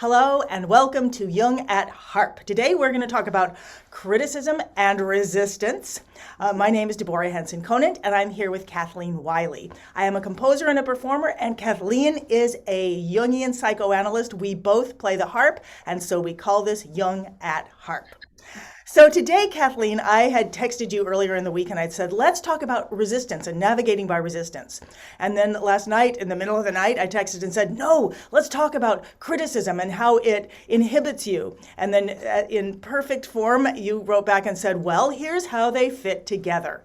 Hello and welcome to Jung at Harp. Today we're going to talk about criticism and resistance. My name is Deborah Henson-Conant and I'm here with Kathleen Wiley. I am a composer and a performer, and Kathleen is a Jungian psychoanalyst. We both play the harp, and so we call this Jung at Harp. So today, Kathleen, I had texted you earlier in the week and I'd said, let's talk about resistance and navigating by resistance. And then last night, in the middle of the night, I texted and said, no, let's talk about criticism and how it inhibits you. And then in perfect form, you wrote back and said, well, here's how they fit together.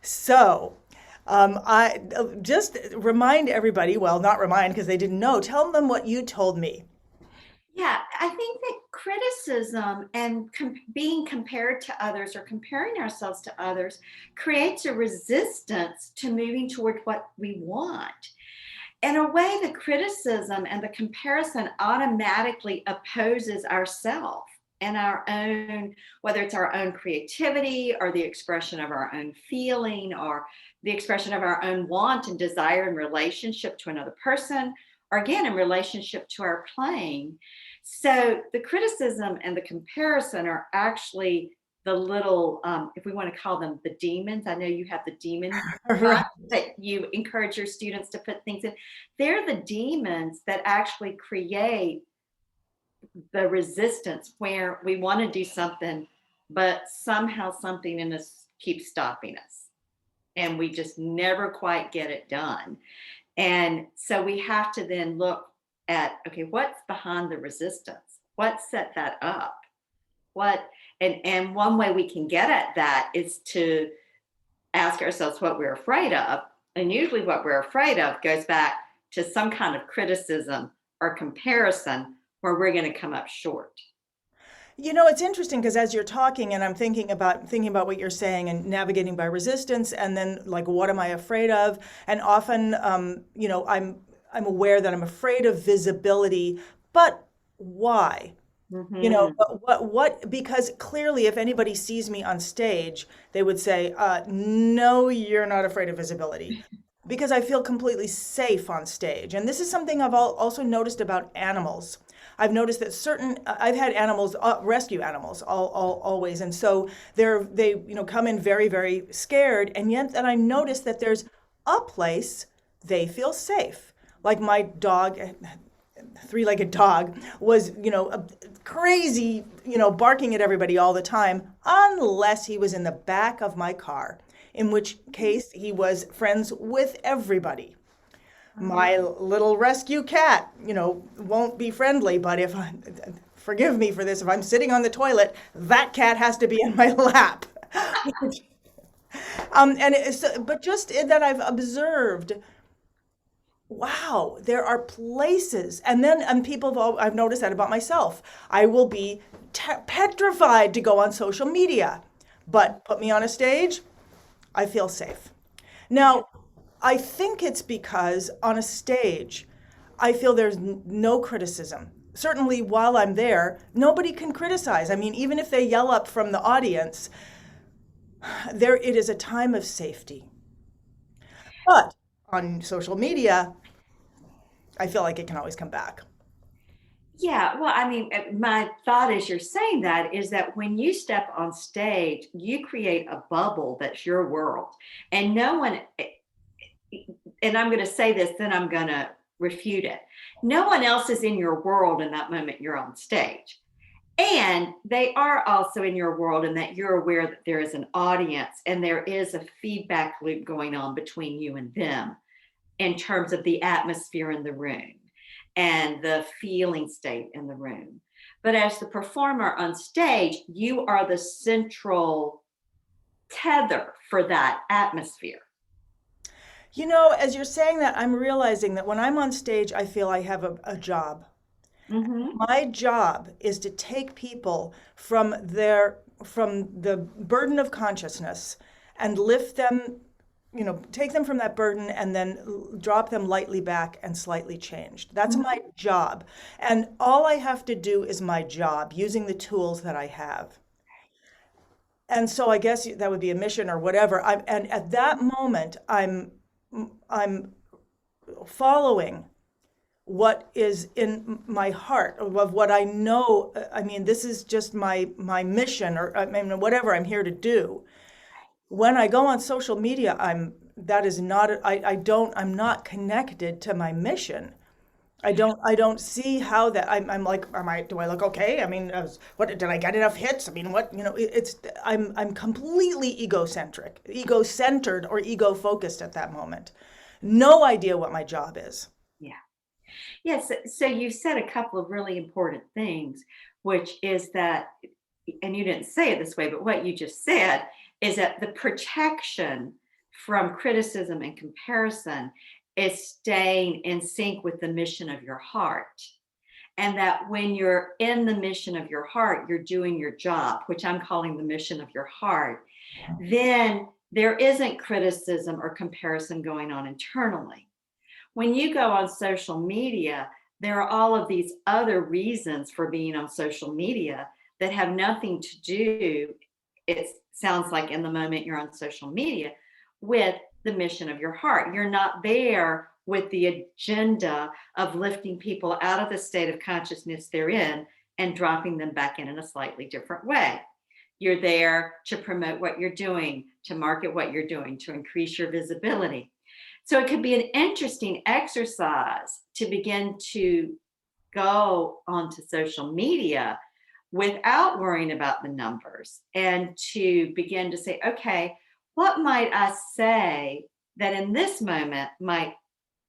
So I just remind everybody, well, not remind because they didn't know, tell them what you told me. Yeah, I think that criticism and being compared to others or comparing ourselves to others creates a resistance to moving toward what we want. In a way, the criticism and the comparison automatically opposes ourself and our own, whether it's our own creativity or the expression of our own feeling or the expression of our own want and desire in relationship to another person, or again, in relationship to our playing. So the criticism and the comparison are actually the little, if we want to call them the demons. I know you have the demon Right. box that you encourage your students to put things in. They're the demons that actually create the resistance where we want to do something, but somehow something in us keeps stopping us. And we just never quite get it done. And so we have to then look at, okay, what's behind the resistance? What set that up? What and one way we can get at that is to ask ourselves what we're afraid of. And usually what we're afraid of goes back to some kind of criticism or comparison where we're going to come up short. You know, it's interesting because as you're talking and I'm thinking about what you're saying and navigating by resistance, and then like what am I afraid of? And often, I'm aware that I'm afraid of visibility, but why? Hmm. What? Because clearly, if anybody sees me on stage, they would say, "No, you're not afraid of visibility," because I feel completely safe on stage. And this is something I've also noticed about animals. I've noticed that I've had animals, rescue animals, always, and so they come in very, very scared, and yet, and I noticed that there's a place they feel safe. Like my dog, three-legged dog was, crazy, barking at everybody all the time, unless he was in the back of my car, in which case he was friends with everybody. My little rescue cat, won't be friendly, but forgive me for this, if I'm sitting on the toilet, that cat has to be in my lap. But just that I've observed, wow, there are places, and I've noticed that about myself. I will be petrified to go on social media, but put me on a stage, I feel safe. Now, I think it's because on a stage, I feel there's no criticism. Certainly, while I'm there, nobody can criticize. I mean, even if they yell up from the audience, it is a time of safety. But on social media, I feel like it can always come back. Yeah, well, I mean, my thought as you're saying that is that when you step on stage, you create a bubble that's your world. And no one, and I'm going to say this, then I'm going to refute it. No one else is in your world in that moment you're on stage. And they are also in your world in that you're aware that there is an audience and there is a feedback loop going on between you and them in terms of the atmosphere in the room and the feeling state in the room. But as the performer on stage, you are the central tether for that atmosphere. As you're saying that, I'm realizing that when I'm on stage, I feel I have a job. Hmm. My job is to take people from the burden of consciousness and lift them, take them from that burden and then drop them lightly back and slightly changed. That's my job. And all I have to do is my job using the tools that I have. And so I guess that would be a mission or whatever. And at that moment, I'm following what is in my heart, of what I know. I mean, this is just my mission, or I mean, whatever I'm here to do. When I go on social media, that is not, I'm not connected to my mission. I don't see how that, I'm like, do I look okay? I mean, what, did I get enough hits? I mean, what, I'm completely ego-centered or ego-focused at that moment. No idea what my job is. Yeah. Yes. So you said a couple of really important things, which is that, and you didn't say it this way, but what you just said is that the protection from criticism and comparison is staying in sync with the mission of your heart. And that when you're in the mission of your heart, you're doing your job, which I'm calling the mission of your heart, then there isn't criticism or comparison going on internally. When you go on social media, there are all of these other reasons for being on social media that have nothing to do, it sounds like in the moment you're on social media, with the mission of your heart. You're not there with the agenda of lifting people out of the state of consciousness they're in and dropping them back in a slightly different way. You're there to promote what you're doing, to market what you're doing, to increase your visibility. So it could be an interesting exercise to begin to go onto social media without worrying about the numbers, and to begin to say, okay, what might I say that in this moment might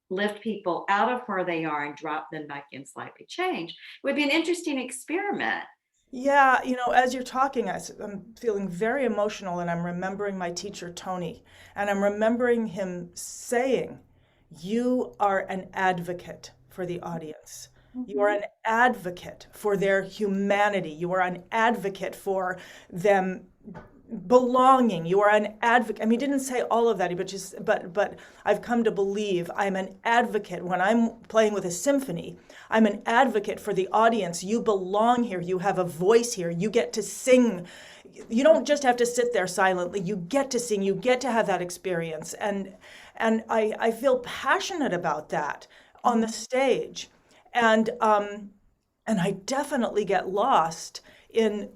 lift people out of where they are and drop them back in slightly change? It would be an interesting experiment. Yeah, as you're talking, I'm feeling very emotional, and I'm remembering my teacher, Tony, and I'm remembering him saying, "You are an advocate for the audience. You are Mhm. an advocate for their humanity. You are an advocate for them belonging. You are an advocate." I mean, he didn't say all of that, but I've come to believe I'm an advocate when I'm playing with a symphony. I'm an advocate for the audience. You belong here. You have a voice here. You get to sing. You don't just have to sit there silently. You get to sing. You get to have that experience. And I feel passionate about that on the stage. And I definitely get lost in,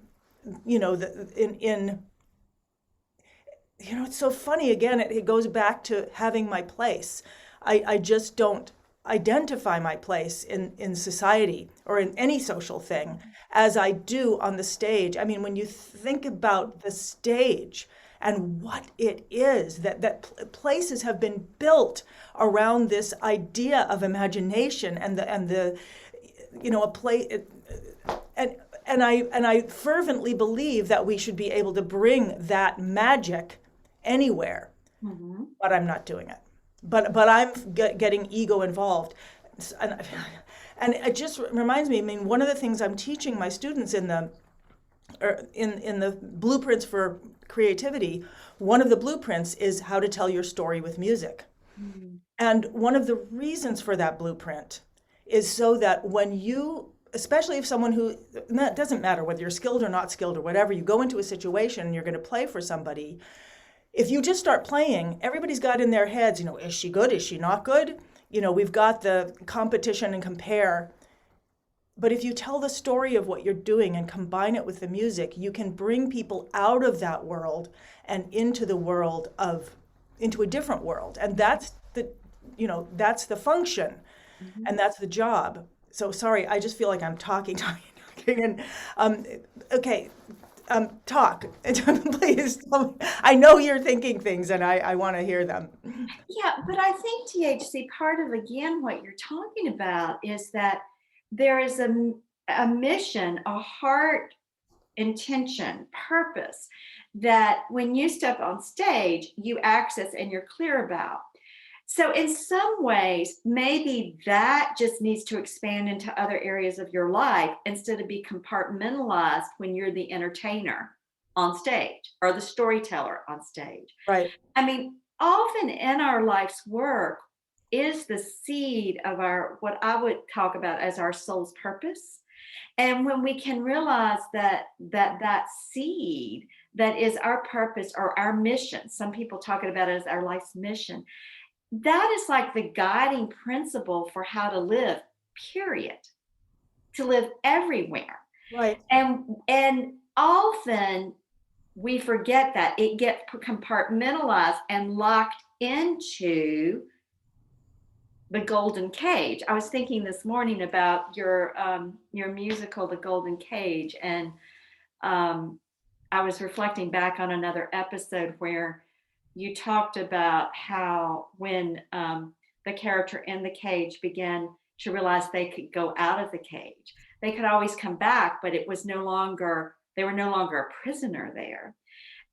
it's so funny. Again, it goes back to having my place. I just don't identify my place in society or in any social thing as I do on the stage. I mean, when you think about the stage and what it is, that places have been built around this idea of imagination and the a play, and I fervently believe that we should be able to bring that magic anywhere, Mhm. but I'm not doing it. But I'm getting ego involved, and and it just reminds me. I mean, one of the things I'm teaching my students in the blueprints for creativity, one of the blueprints is how to tell your story with music. Mhm. And one of the reasons for that blueprint is so that when you, especially if someone who, it doesn't matter whether you're skilled or not skilled or whatever, you go into a situation and you're going to play for somebody, if you just start playing, everybody's got in their heads, is she good? Is she not good? We've got the competition and compare. But if you tell the story of what you're doing and combine it with the music, you can bring people out of that world and into a different world. And that's the function, Mhm. and that's the job. So sorry, I just feel like I'm talking. And okay, talk. Please tell me. I know you're thinking things, and I want to hear them. Yeah, but I think THC, part of again what you're talking about is that there is a mission, a heart intention, purpose that when you step on stage, you access and you're clear about. So, in some ways, maybe that just needs to expand into other areas of your life instead of be compartmentalized when you're the entertainer on stage or the storyteller on stage. Right. I mean, often in our life's work is the seed of our, what I would talk about as our soul's purpose. And when we can realize that seed that is our purpose or our mission, some people talk about it as our life's mission, that is like the guiding principle for how to live period, to live everywhere. Right. And often we forget that it gets compartmentalized and locked into the golden cage. I was thinking this morning about your musical, The Golden Cage, and I was reflecting back on another episode where you talked about how when the character in the cage began to realize they could go out of the cage, they could always come back, but it was no longer, they were no longer a prisoner there.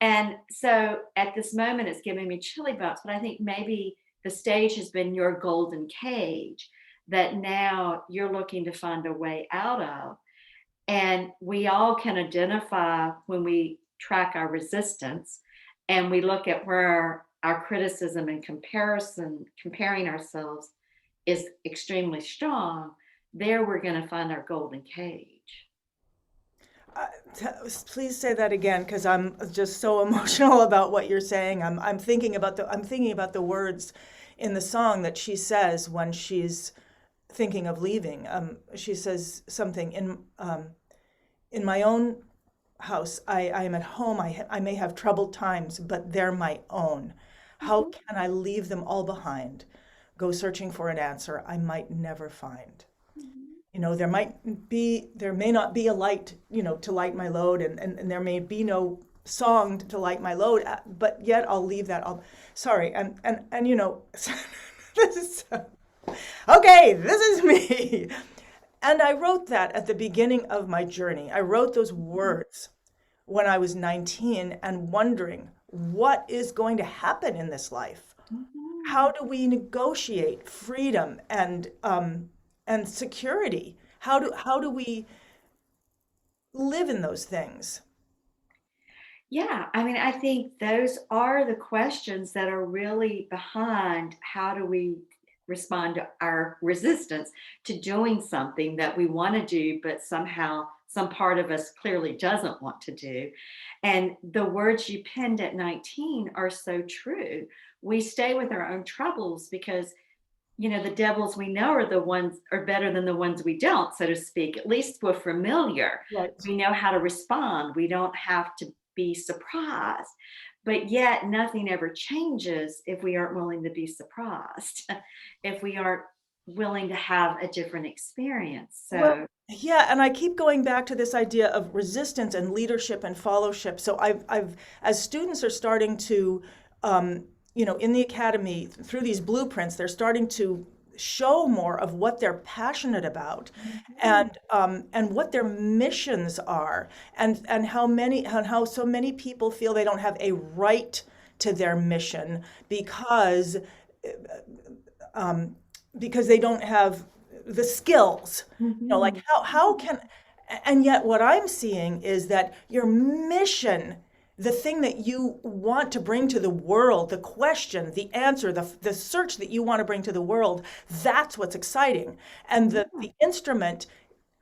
And so at this moment, it's giving me chilly bumps, but I think maybe the stage has been your golden cage that now you're looking to find a way out of. And we all can identify when we track our resistance and we look at where our criticism and comparison, comparing ourselves is extremely strong. There we're going to find our golden cage. Uh, Please say that again, because I'm just so emotional about what you're saying. I'm thinking about the words in the song that she says when she's thinking of leaving. She says something in my own house. I am at home. I may have troubled times, but they're my own. How Mhm. can I leave them all behind? Go searching for an answer I might never find. Mhm. There may not be a light, to light my load, and there may be no song to light my load, but yet I'll leave that. Sorry, and this is okay. This is me, and I wrote that at the beginning of my journey. I wrote those words when I was 19 and wondering what is going to happen in this life. How Mhm. do we negotiate freedom and security? How do we live in those things? Yeah, I mean, I think those are the questions that are really behind how do we respond to our resistance to doing something that we want to do, but somehow some part of us clearly doesn't want to do. And the words you penned at 19 are so true. We stay with our own troubles because the devils we know are the ones are better than the ones we don't, so to speak. At least we're familiar. Right. We know how to respond. We don't have to be surprised. But yet nothing ever changes if we aren't willing to be surprised, if we aren't willing to have a different experience. Well, So, yeah, and I keep going back to this idea of resistance and leadership and fellowship. So as students are starting to, in the academy through these blueprints, they're starting to show more of what they're passionate about, mhm, and what their missions are, and how so many people feel they don't have a right to their mission um, because they don't have the skills. Like mhm, how can, and yet what I'm seeing is that your mission, the thing that you want to bring to the world, the question, the answer, the search that you want to bring to the world, that's what's exciting. And yeah, the instrument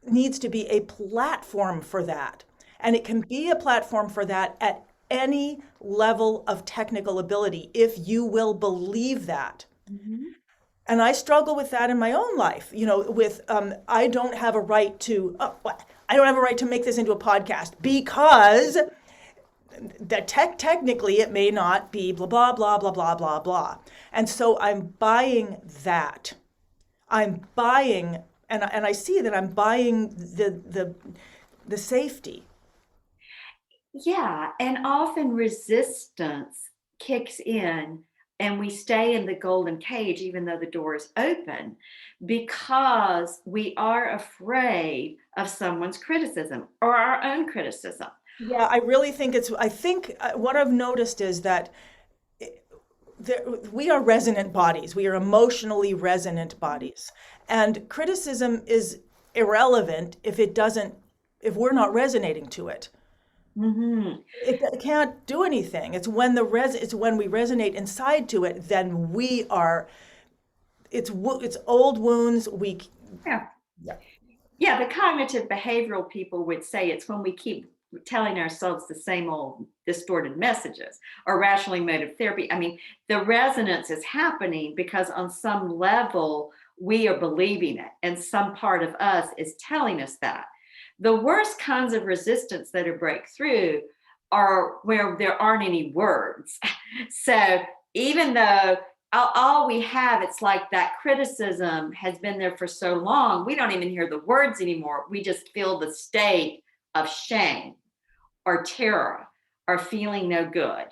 needs to be a platform for that. And it can be a platform for that at any level of technical ability if you will believe that. mhm, And I struggle with that in my own life, with I don't have a right to, I don't have a right to make this into a podcast because technically it may not be blah, blah, blah, blah, blah, blah, blah. And so I'm buying that. I'm buying, and I see that I'm buying the safety. yeah. And often resistance kicks in and we stay in the golden cage, even though the door is open, because we are afraid of someone's criticism or our own criticism. Yeah, I really think I think what I've noticed is that there, we are resonant bodies. We are emotionally resonant bodies. And criticism is irrelevant if we're not resonating to it. Mhm. It can't do anything. It's when we resonate inside to it, then it's old wounds. Yeah. Yeah. Yeah, the cognitive behavioral people would say it's when we keep telling ourselves the same old distorted messages or rationally motive therapy. I mean, the resonance is happening because on some level we are believing it, and some part of us is telling us that. The worst kinds of resistance that are breakthrough are where there aren't any words. So even though all we have, it's like that criticism has been there for so long, we don't even hear the words anymore. We just feel the state of shame or terror or feeling no good.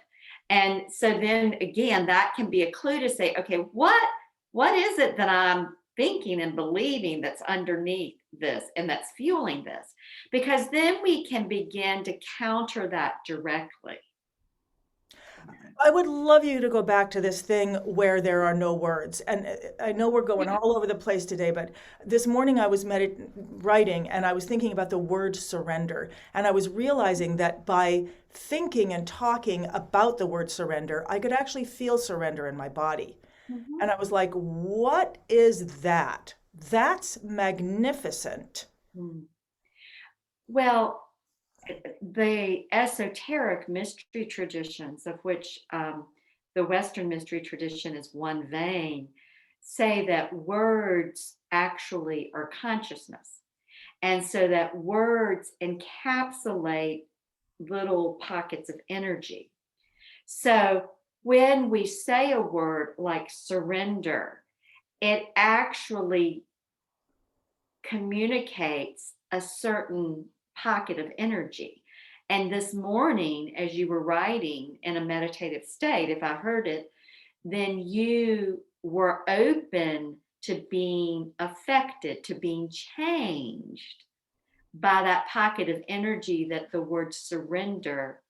And so then again, that can be a clue to say, okay, what is it that I'm thinking and believing that's underneath this and that's fueling this? Because then we can begin to counter that directly. I would love you to go back to this thing where there are no words. And I know we're going all over the place today, but this morning I was writing and I was thinking about the word surrender. And I was realizing that by thinking and talking about the word surrender, I could actually feel surrender in my body. Mhm. And I was like, what is that? That's magnificent. Mm. Well, the esoteric mystery traditions, of which the Western mystery tradition is one vein, say that words actually are consciousness. And so that words encapsulate little pockets of energy. So when we say a word like surrender, it actually communicates a certain pocket of energy. And this morning, as you were writing in a meditative state, if I heard it, then you were open to being affected, to being changed by that pocket of energy that the word surrender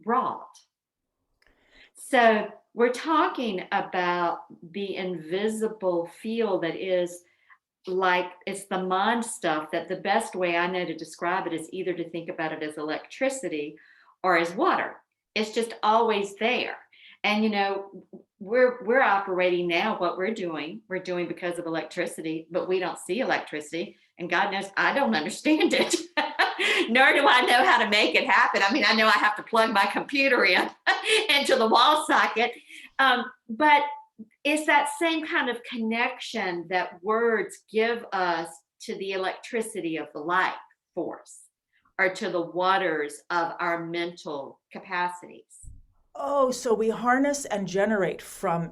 brought. So we're talking about the invisible field that is like, it's the mind stuff that the best way I know to describe it is either to think about it as electricity or as water. It's just always there. And you know, we're operating now what we're doing because of electricity, but we don't see electricity, and God knows I don't understand it. Nor do I know how to make it happen. I mean, I know I have to plug my computer in into the wall socket, but it's that same kind of connection that words give us to the electricity of the life force or to the waters of our mental capacities. Oh, so we harness and generate somehow.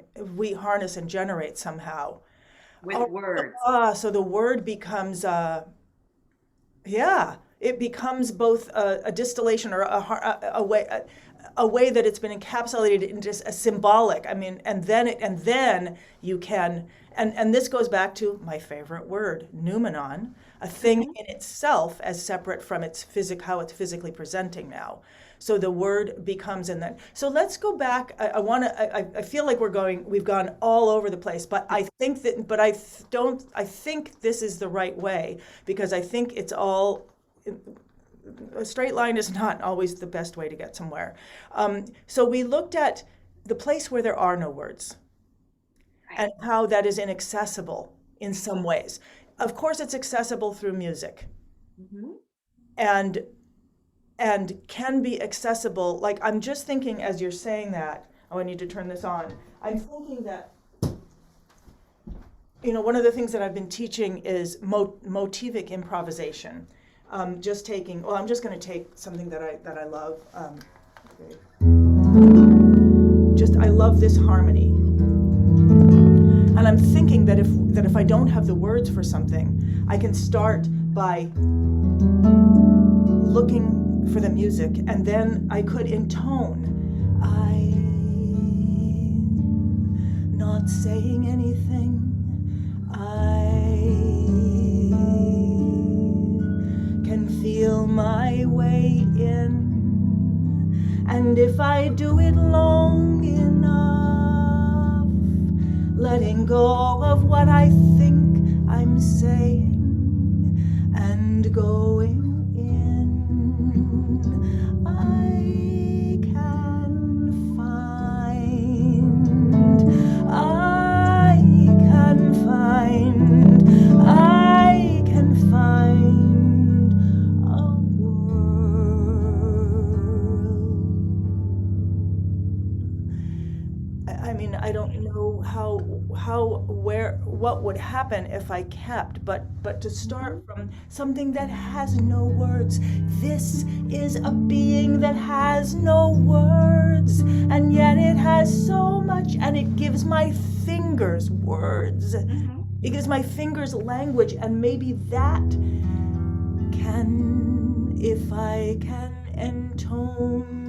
With Oh, words. so the word becomes, yeah, it becomes both a distillation or a way that it's been encapsulated into a symbolic. I mean, and then you can, and this goes back to my favorite word, noumenon, a thing Mhm. in itself as separate from how it's physically presenting now. So the word becomes in that. So let's go back. I feel like we've gone all over the place, but I think I think this is the right way, because I think it's all, a straight line is not always the best way to get somewhere. So we looked at the place where there are no words Right. and how that is inaccessible in some ways. Of course, it's accessible through music Mhm. and can be accessible. Like, I'm just thinking as you're saying that, oh, I need to turn this on. I'm thinking that, one of the things that I've been teaching is motivic improvisation. I'm just going to take something that I love. Okay. I love this harmony. And I'm thinking that if I don't have the words for something, I can start by looking for the music, and then I could intone. I'm not saying anything. I can feel my way in, and if I do it long enough, letting go of what I think I'm saying and going in, I can find a world. I mean, I don't know how what would happen if I kept, but to start from something that has no words. This is a being that has no words, and yet it has so much, and it gives my fingers words. It gives my fingers language, and maybe that can, if I can intone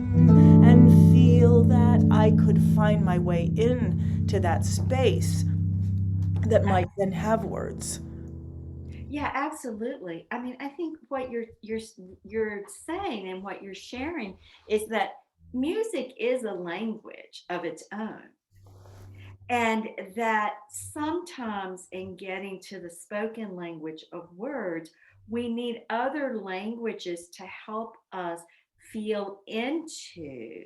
and feel that, I could find my way in to that space that might then have words. Yeah, absolutely. I mean, I think what you're saying and what you're sharing is that music is a language of its own. And that sometimes in getting to the spoken language of words, we need other languages to help us feel into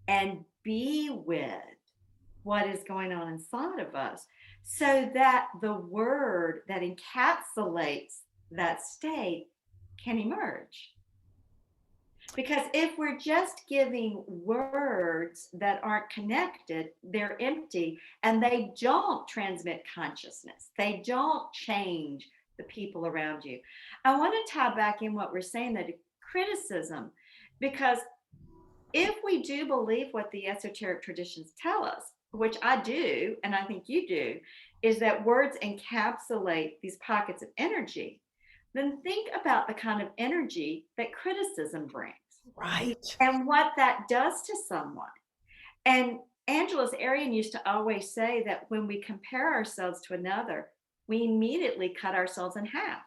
and be with what is going on inside of us, so that the word that encapsulates that state can emerge. Because if we're just giving words that aren't connected, they're empty and they don't transmit consciousness. They don't change the people around you. I want to tie back in what we're saying, that criticism, because if we do believe what the esoteric traditions tell us, which I do, and I think you do, is that words encapsulate these pockets of energy, then think about the kind of energy that criticism brings. Right. And what that does to someone. And Angela's Arian used to always say that when we compare ourselves to another, we immediately cut ourselves in half.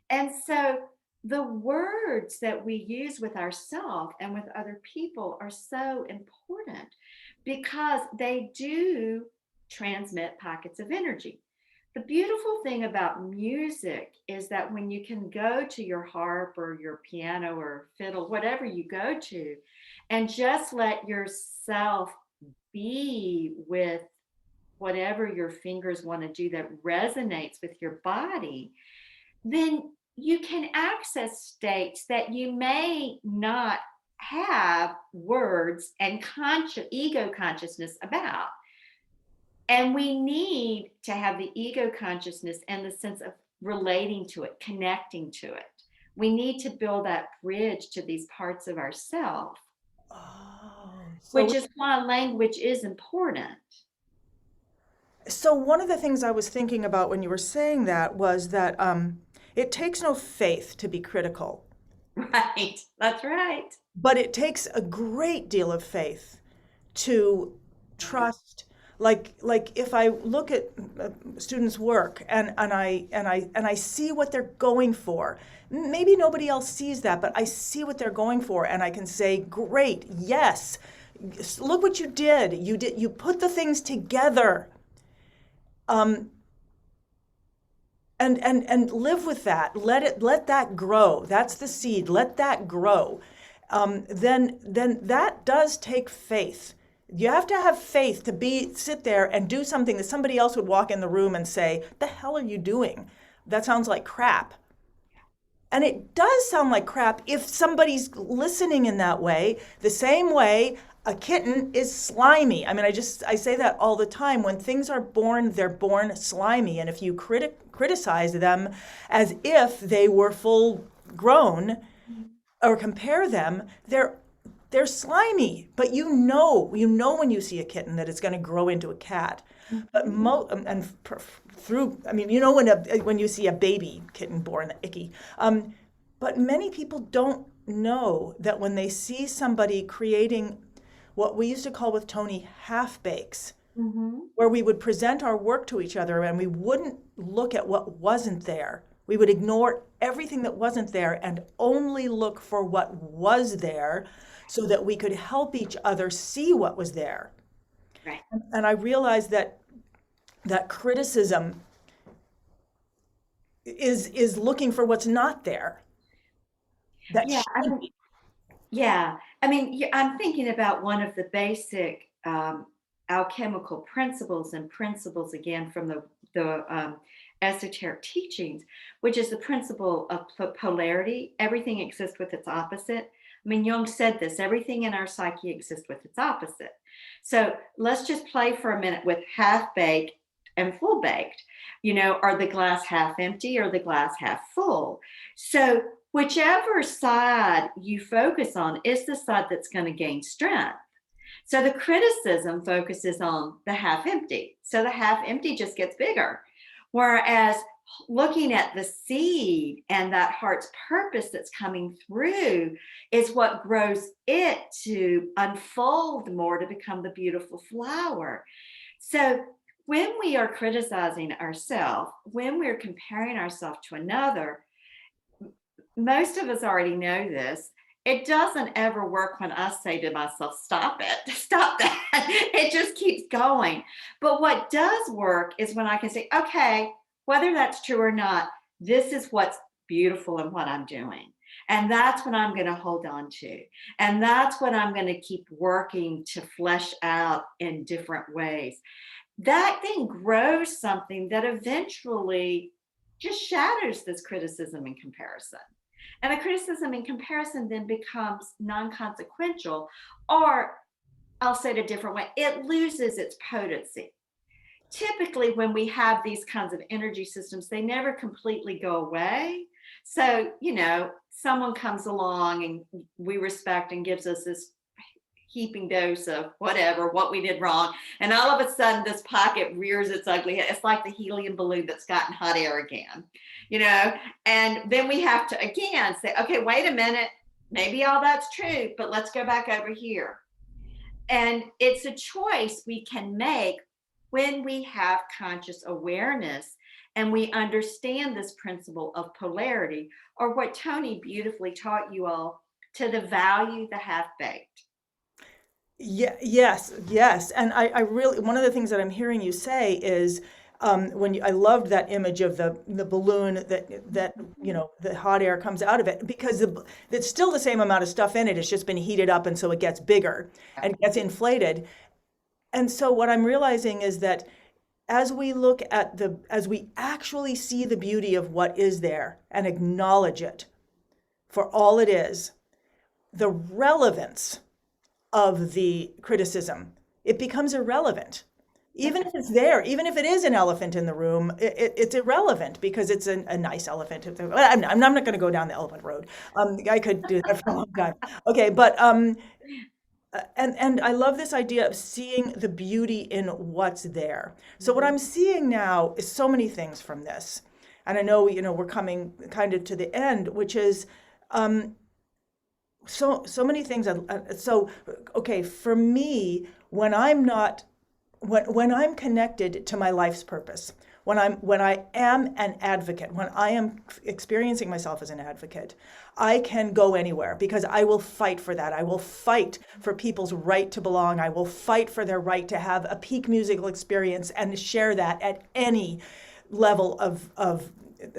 And so the words that we use with ourselves and with other people are so important because they do transmit pockets of energy. The beautiful thing about music is that when you can go to your harp or your piano or fiddle, whatever you go to, and just let yourself be with whatever your fingers want to do that resonates with your body, then you can access states that you may not have words and ego consciousness about. And we need to have the ego consciousness and the sense of relating to it, connecting to it. We need to build that bridge to these parts of ourselves, which is why language is important. So one of the things I was thinking about when you were saying that was that it takes no faith to be critical. Right, that's right. But it takes a great deal of faith to trust. Like if I look at students' work and I see what they're going for, maybe nobody else sees that, but I see what they're going for, and I can say, great, yes, look what you did. You put the things together. And live with that. Let that grow. That's the seed. Let that grow. Then that does take faith. You have to have faith to sit there and do something that somebody else would walk in the room and say, "The hell are you doing? That sounds like crap." And it does sound like crap if somebody's listening in that way, the same way a kitten is slimy. I mean, I say that all the time. When things are born, they're born slimy. And if you criticize them as if they were full grown or compare them, they're slimy. But you know when you see a kitten that it's going to grow into a cat. But when you see a baby kitten born, icky. But many people don't know that when they see somebody creating what we used to call with Tony half-bakes, where we would present our work to each other and we wouldn't look at what wasn't there. We would ignore everything that wasn't there and only look for what was there so that we could help each other see what was there. Right. And I realized that criticism is looking for what's not there. I'm thinking about one of the basic alchemical principles and principles, again, from the esoteric teachings, which is the principle of polarity. Everything exists with its opposite. I mean, Jung said this, everything in our psyche exists with its opposite. So let's just play for a minute with half baked and full baked. Are the glass half empty or the glass half full? So whichever side you focus on is the side that's going to gain strength. So the criticism focuses on the half empty. So the half empty just gets bigger. Whereas looking at the seed and that heart's purpose that's coming through is what grows it to unfold more to become the beautiful flower. So when we are criticizing ourselves, when we're comparing ourselves to another, most of us already know this. It doesn't ever work when I say to myself, stop it, stop that. It just keeps going. But what does work is when I can say, okay, whether that's true or not, this is what's beautiful in what I'm doing. And that's what I'm going to hold on to. And that's what I'm going to keep working to flesh out in different ways. That then grows something that eventually just shatters this criticism and comparison. And a criticism and comparison then becomes non-consequential, or I'll say it a different way, it loses its potency. Typically, when we have these kinds of energy systems, they never completely go away. So, someone comes along and we respect and gives us this heaping dose of what we did wrong. And all of a sudden, this pocket rears its ugly head. It's like the helium balloon that's gotten hot air again, and then we have to again say, okay, wait a minute, maybe all that's true, but let's go back over here. And it's a choice we can make when we have conscious awareness and we understand this principle of polarity, or what Tony beautifully taught you all, to the value the half-baked. Yeah, yes. And I really, one of the things that I'm hearing you say is, I loved that image of the balloon that the hot air comes out of it, because it's still the same amount of stuff in it. It's just been heated up, and so it gets bigger and gets inflated. And so what I'm realizing is that as we actually see the beauty of what is there and acknowledge it for all it is, the relevance of the criticism, it becomes irrelevant. Even if it's there, even if it is an elephant in the room, it's irrelevant because it's a nice elephant. I'm not going to go down the elephant road. I could do that for a long time. Okay, but and I love this idea of seeing the beauty in what's there. So what I'm seeing now is so many things from this, and I know we're coming kind of to the end, which is so many things. So okay, for me, when I'm connected to my life's purpose, when I am an advocate, when I am experiencing myself as an advocate, I can go anywhere because I will fight for that. I will fight for people's right to belong. I will fight for their right to have a peak musical experience and share that at any level of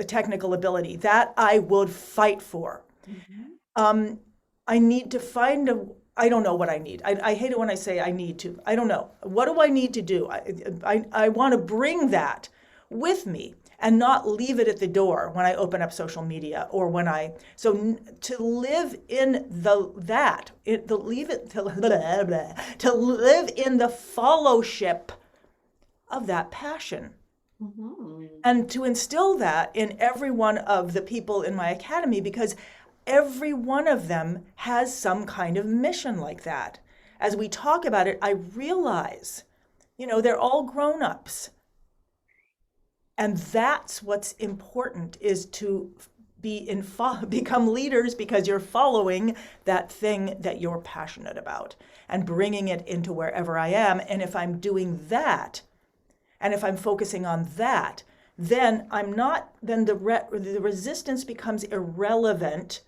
technical ability. That I would fight for. Mm-hmm. I need to find I don't know what I need. I hate it when I say I need to. I don't know. What do I need to do? I want to bring that with me and not leave it at the door when I open up social media or to live in to live in the fellowship of that passion. Mm-hmm. And to instill that in every one of the people in my academy, because every one of them has some kind of mission like that. As we talk about it, I realize, they're all grown-ups. And that's what's important, is to become leaders because you're following that thing that you're passionate about and bringing it into wherever I am. And if I'm doing that, and if I'm focusing on that, then the resistance becomes irrelevant,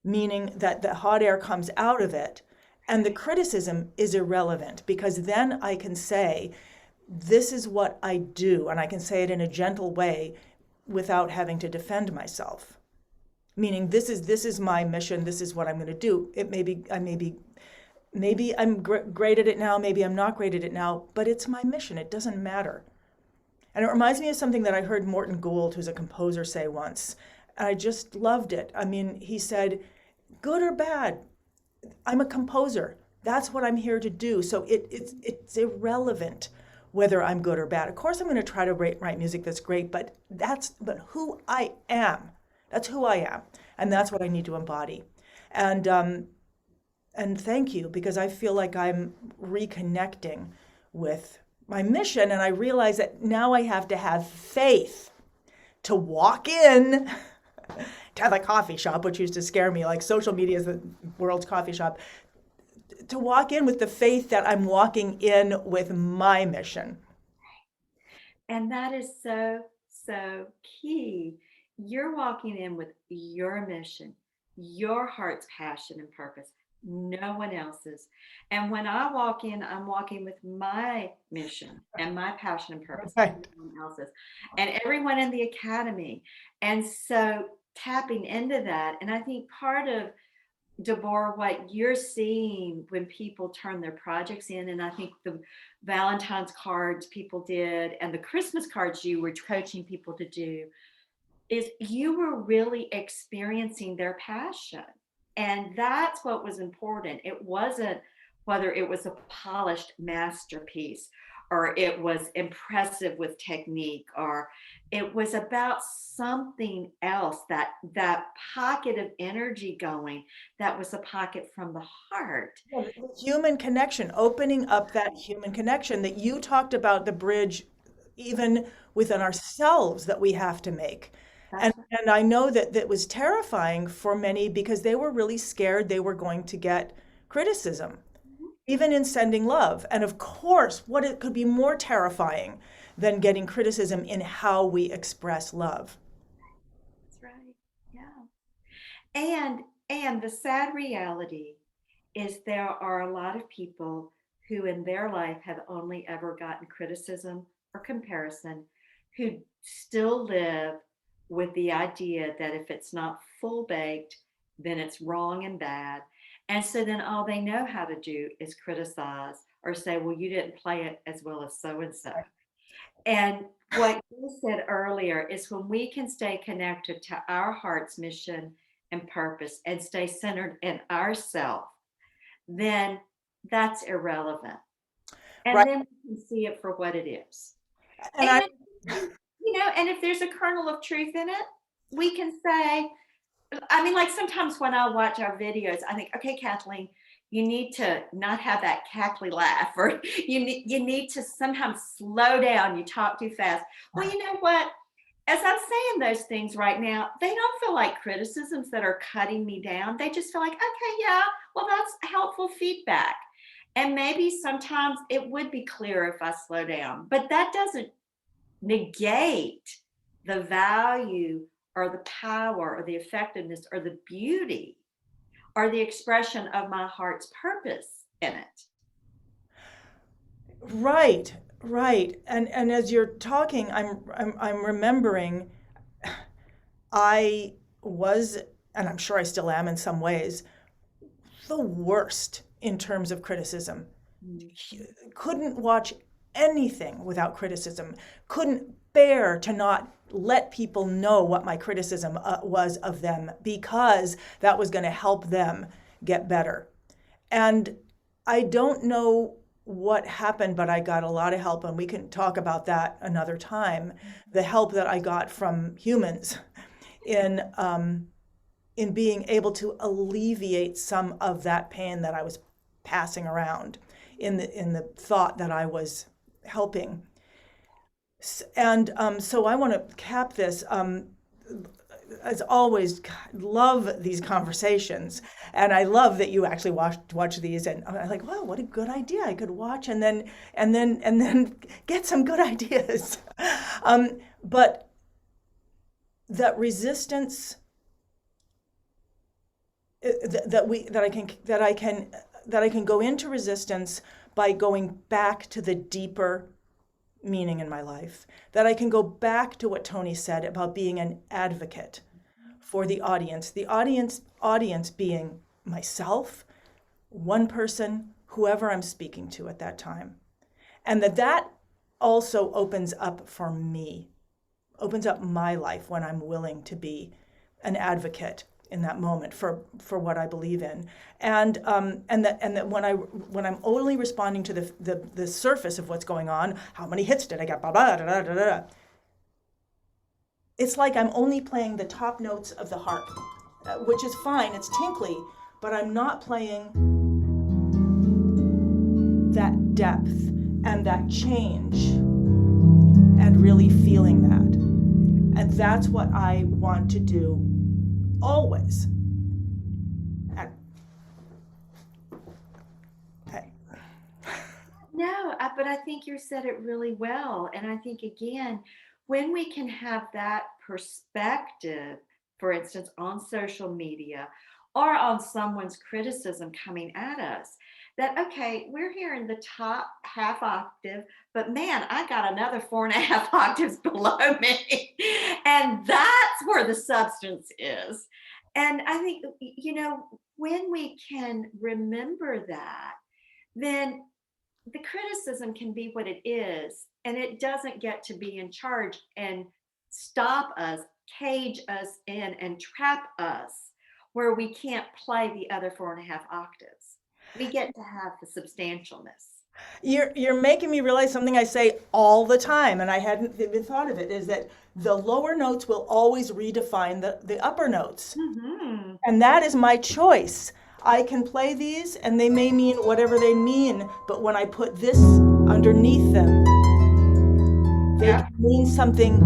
meaning that the hot air comes out of it, and the criticism is irrelevant, because then I can say, this is what I do, and I can say it in a gentle way without having to defend myself. Meaning, this is my mission. This is what I'm going to do. Maybe I'm great at it now. Maybe I'm not great at it now. But it's my mission. It doesn't matter. And it reminds me of something that I heard Morton Gould, who's a composer, say once. And I just loved it. I mean, he said, "Good or bad, I'm a composer. That's what I'm here to do. So it's irrelevant whether I'm good or bad. Of course, I'm going to try to write music that's great, but who I am. That's who I am, and that's what I need to embody. And thank you, because I feel like I'm reconnecting with my mission, and I realize that now I have to have faith to walk in to the coffee shop, which used to scare me, like social media is the world's coffee shop, to walk in with the faith that I'm walking in with my mission. And that is so, so key. You're walking in with your mission, your heart's passion and purpose, no one else's. And when I walk in, I'm walking with my mission and my passion and purpose, Right. no one else's, and everyone in the academy. And so tapping into that, and I think part of Deborah, what you're seeing when people turn their projects in, and I think the Valentine's cards people did and the Christmas cards you were coaching people to do, is you were really experiencing their passion. And that's what was important. It wasn't whether it was a polished masterpiece or it was impressive with technique, or it was about something else, that pocket of energy going, that was a pocket from the heart. Yeah, the human connection, opening up that human connection that you talked about, the bridge even within ourselves that we have to make. That's And I know that that was terrifying for many because they were really scared they were going to get criticism, even in sending love. And of course, what it could be more terrifying than getting criticism in how we express love. right. Yeah. And the sad reality is there are a lot of people who in their life have only ever gotten criticism or comparison, who still live with the idea that if it's not full baked, then it's wrong and bad. And so then all they know how to do is criticize or say, well, you didn't play it as well as so and so. And what you said earlier is when we can stay connected to our heart's mission and purpose and stay centered in ourself, then that's irrelevant. And Right. then we can see it for what it is. And I, And, and if there's a kernel of truth in it, we can say, I mean, like sometimes when I watch our videos, I think, okay, Kathleen, you need to not have that cackly laugh, or you need to sometimes slow down. You talk too fast. Well, you know what? As I'm saying those things right now, they don't feel like criticisms that are cutting me down. They just feel like, okay, yeah, well, that's helpful feedback. And maybe sometimes it would be clearer if I slow down, but that doesn't negate the value or the power or the effectiveness or the beauty or the expression of my heart's purpose in it. right, right. And as you're talking, I'm remembering I was, and I'm sure I still am in some ways, the worst in terms of criticism. Couldn't watch anything without criticism. Couldn't bear to not let people know what my criticism was of them, because that was going to help them get better. And I don't know what happened, but I got a lot of help, and we can talk about that another time. The help that I got from humans in being able to alleviate some of that pain that I was passing around in the thought that I was helping. And so I want to cap this. As always, God, love these conversations, and I love that you actually watch these. And I'm like, wow, what a good idea! I could watch and then get some good ideas. But that resistance that I can go into resistance by going back to the deeper meaning in my life, that I can go back to what Tony said about being an advocate for the audience being myself, one person, whoever I'm speaking to at that time. And that also opens up for me, opens up my life when I'm willing to be an advocate in that moment for what I believe in, and that when I'm only responding to the surface of what's going on, how many hits did I get, blah blah da da da da. It's like I'm only playing the top notes of the harp, which is fine. It's tinkly, but I'm not playing that depth and that change and really feeling that. And that's what I want to do always. Okay. No, but I think you said it really well. And I think, again, when we can have that perspective, for instance, on social media or on someone's criticism coming at us, that, okay, we're here in the top half octave, but man, I got another 4.5 octaves below me. And that's where the substance is. And I think, when we can remember that, then the criticism can be what it is, and it doesn't get to be in charge and stop us, cage us in, and trap us where we can't play the other 4.5 octaves. We get to have the substantialness. You're making me realize something I say all the time, and I hadn't even thought of it, is that the lower notes will always redefine the upper notes. Mm-hmm. And that is my choice. I can play these and they may mean whatever they mean, but when I put this underneath them, they can mean something.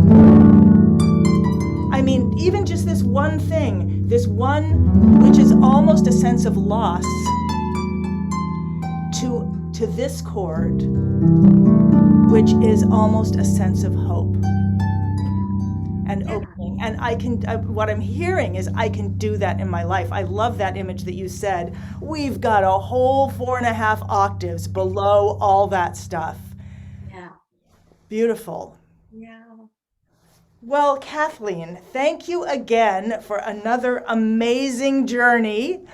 I mean, even just this one thing, this one, which is almost a sense of loss to this chord, which is almost a sense of hope and opening. And what I'm hearing is I can do that in my life. I love that image that you said. We've got a whole 4.5 octaves below all that stuff. Yeah. Beautiful. Yeah. Well, Kathleen, thank you again for another amazing journey.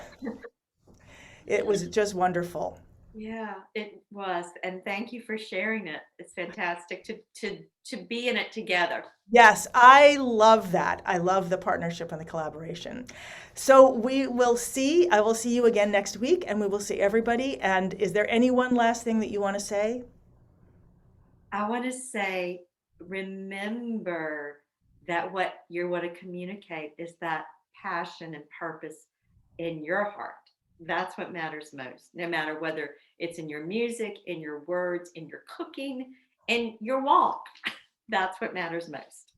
It was just wonderful. Yeah, it was. And thank you for sharing it. It's fantastic to be in it together. Yes, I love that. I love the partnership and the collaboration. So I will see you again next week, and we will see everybody. And is there any one last thing that you want to say? I want to say, remember that what you want to communicate is that passion and purpose in your heart. That's what matters most, no matter whether it's in your music, in your words, in your cooking, in your walk. That's what matters most.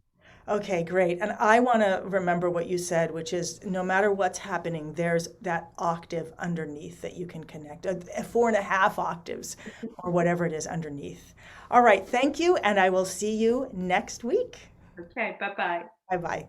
Okay, great. And I want to remember what you said, which is no matter what's happening, there's that octave underneath that you can connect, 4.5 octaves or whatever it is underneath. All right, thank you. And I will see you next week. Okay, bye-bye. Bye-bye.